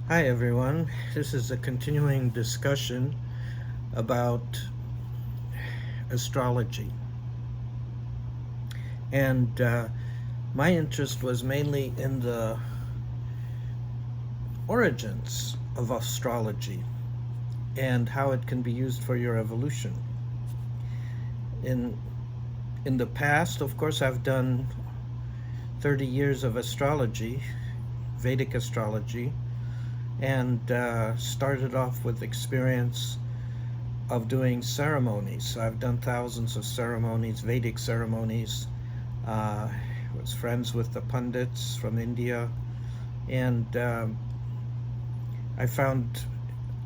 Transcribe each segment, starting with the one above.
Hi everyone. This is a continuing discussion about astrology. And my interest was mainly in the origins of astrology and how it can be used for your evolution. In in the past, of course, I've done 30 years of astrology, Vedic astrology, and started off with experience of doing ceremonies. So I've done thousands of ceremonies, Vedic ceremonies. Was friends with the pundits from India, and I found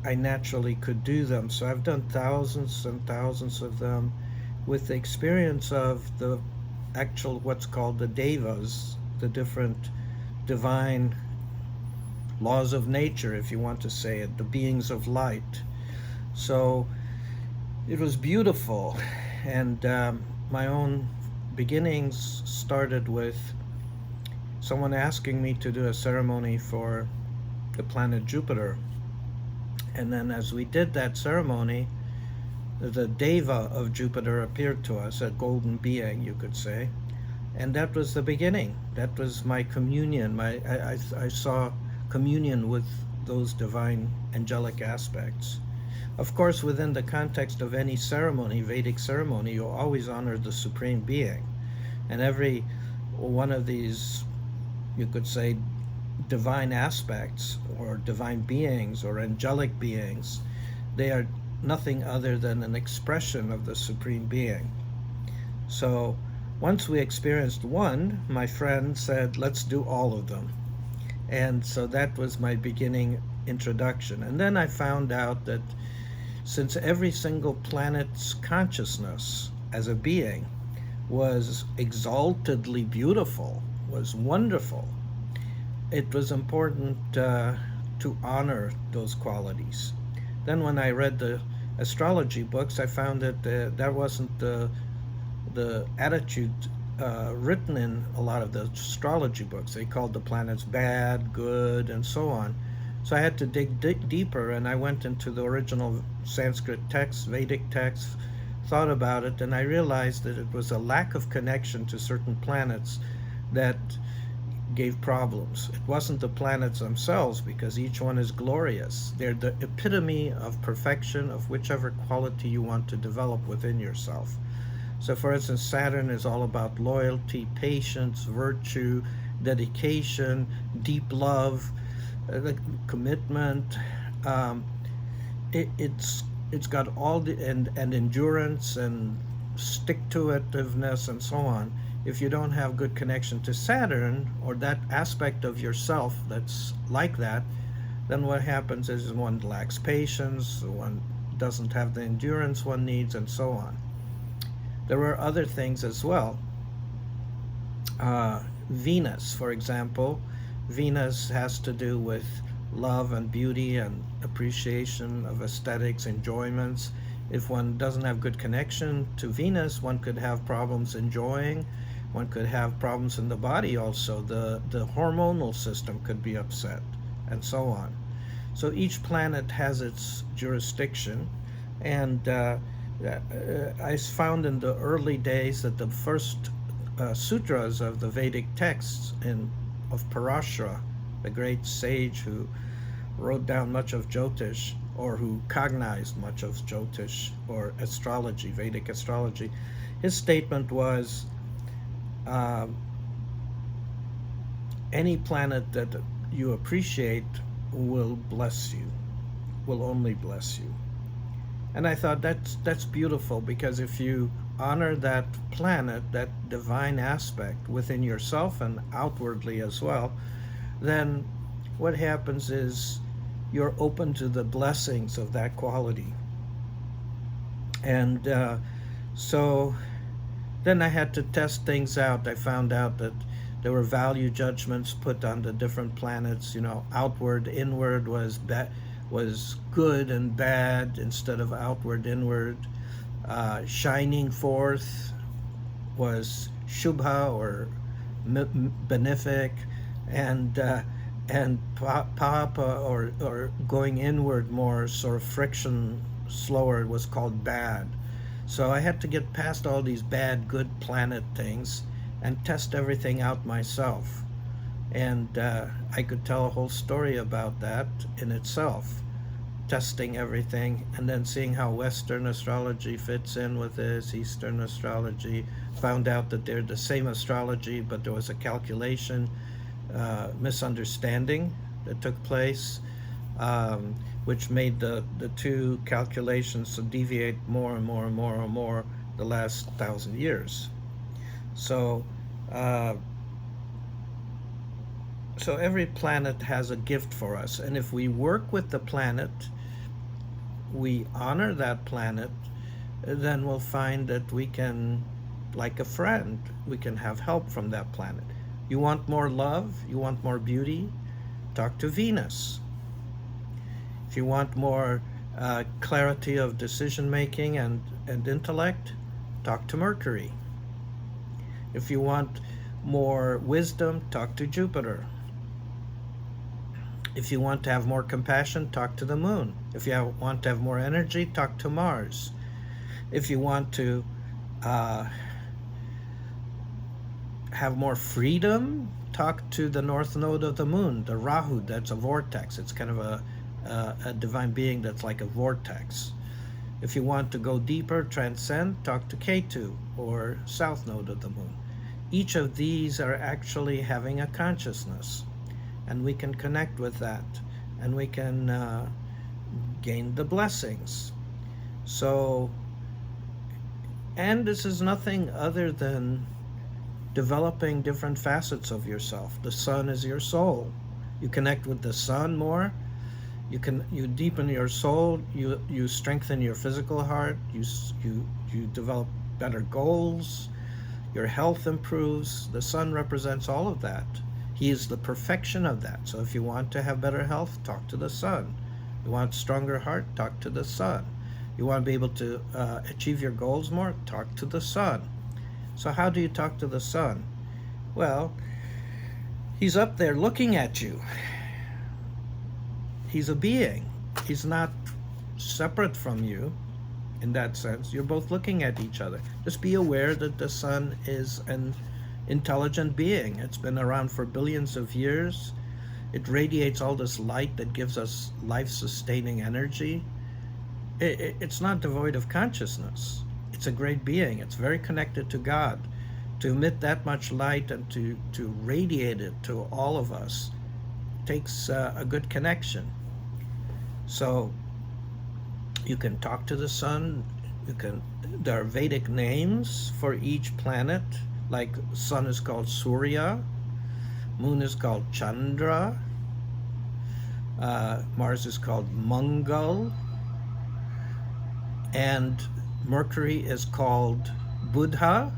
I naturally could do them. So I've done thousands and thousands of them with the experience of the actual what's called the devas, the different divine laws of nature, if you want to say it, the beings of light. So it was beautiful, and my own beginnings started with someone asking me to do a ceremony for the planet Jupiter. And then, as we did that ceremony, the Deva of Jupiter appeared to us, a golden being, you could say. And that was the beginning. That was my communion. I saw communion with those divine angelic aspects. Of course, within the context of any ceremony, Vedic ceremony, you always honor the Supreme Being. And every one of these, you could say, divine aspects or divine beings or angelic beings, they are nothing other than an expression of the Supreme Being. So once we experienced one, my friend said, let's do all of them. And so that was my beginning introduction. And then I found out that since every single planet's consciousness as a being was exaltedly beautiful, was wonderful, it was important to honor those qualities. Then, when I read the astrology books, I found that that wasn't the attitude written in a lot of the astrology books. They called the planets bad, good, and so on. So I had to dig deeper, and I went into the original Sanskrit text, Vedic text, thought about it, and I realized that it was a lack of connection to certain planets that gave problems. It wasn't the planets themselves, because each one is glorious. They're the epitome of perfection of whichever quality you want to develop within yourself. So, for instance, Saturn is all about loyalty, patience, virtue, dedication, deep love, commitment. Um, it's got all the and endurance and stick to itiveness and so on. If you don't have good connection to Saturn or that aspect of yourself that's like that, then what happens is one lacks patience, one doesn't have the endurance one needs, and so on. There were other things as well. Venus, for example, Venus has to do with love and beauty and appreciation of aesthetics, enjoyments. If one doesn't have good connection to Venus, one could have problems enjoying. One could have problems in the body also. The hormonal system could be upset, and so on. So each planet has its jurisdiction, and I found in the early days that the first sutras of the Vedic texts of Parashara, the great sage who wrote down much of Jyotish, or who cognized much of Jyotish or astrology, Vedic astrology, his statement was, uh, any planet that you appreciate will bless you, will only bless you. And I thought that's beautiful, because if you honor that planet, that divine aspect within yourself and outwardly as well, then what happens is you're open to the blessings of that quality. And so then I had to test things out. I found out that there were value judgments put on the different planets. Outward, inward was good and bad instead of outward, inward. Shining forth was shubha or benefic, and and Papa, or going inward more, sort of friction slower, was called bad. So I had to get past all these bad, good planet things and test everything out myself. And I could tell a whole story about that in itself, testing everything and then seeing how Western astrology fits in with this, Eastern astrology. Found out that they're the same astrology, but there was a calculation misunderstanding that took place, which made the two calculations to deviate more and more and more and more the last 1,000 years. So, uh, so every planet has a gift for us, and if we work with the planet, we honor that planet, then we'll find that we can, like a friend, we can have help from that planet. You want more love? You want more beauty? Talk to Venus. If you want more clarity of decision making and intellect, talk to Mercury. If you want more wisdom, talk to Jupiter. If you want to have more compassion, talk to the moon. If you want to have more energy, talk to Mars. If you want to have more freedom, talk to the north node of the moon, the Rahu. That's a vortex. It's kind of a divine being that's like a vortex. If you want to go deeper, transcend, talk to Ketu, or south node of the moon. Each of these are actually having a consciousness, and we can connect with that, and we can gain the blessings. So, and this is nothing other than developing different facets of yourself. The sun is your soul. You connect with the sun more, you deepen your soul, you strengthen your physical heart, you develop better goals, your health improves. The sun represents all of that. He is the perfection of that. So if you want to have better health, talk to the sun. You want stronger heart, talk to the sun. You want to be able to achieve your goals more, talk to the sun. So how do you talk to the sun? Well, he's up there looking at you. He's a being. He's not separate from you in that sense. You're both looking at each other. Just be aware that the sun is an intelligent being. It's been around for billions of years. It radiates all this light that gives us life-sustaining energy. It's not devoid of consciousness. It's a great being. It's very connected to God. To emit that much light and to radiate it to all of us takes a good connection. So you can talk to the sun. There are Vedic names for each planet. Like sun is called Surya, moon is called Chandra, Mars is called Mangal, and Mercury is called Buddha,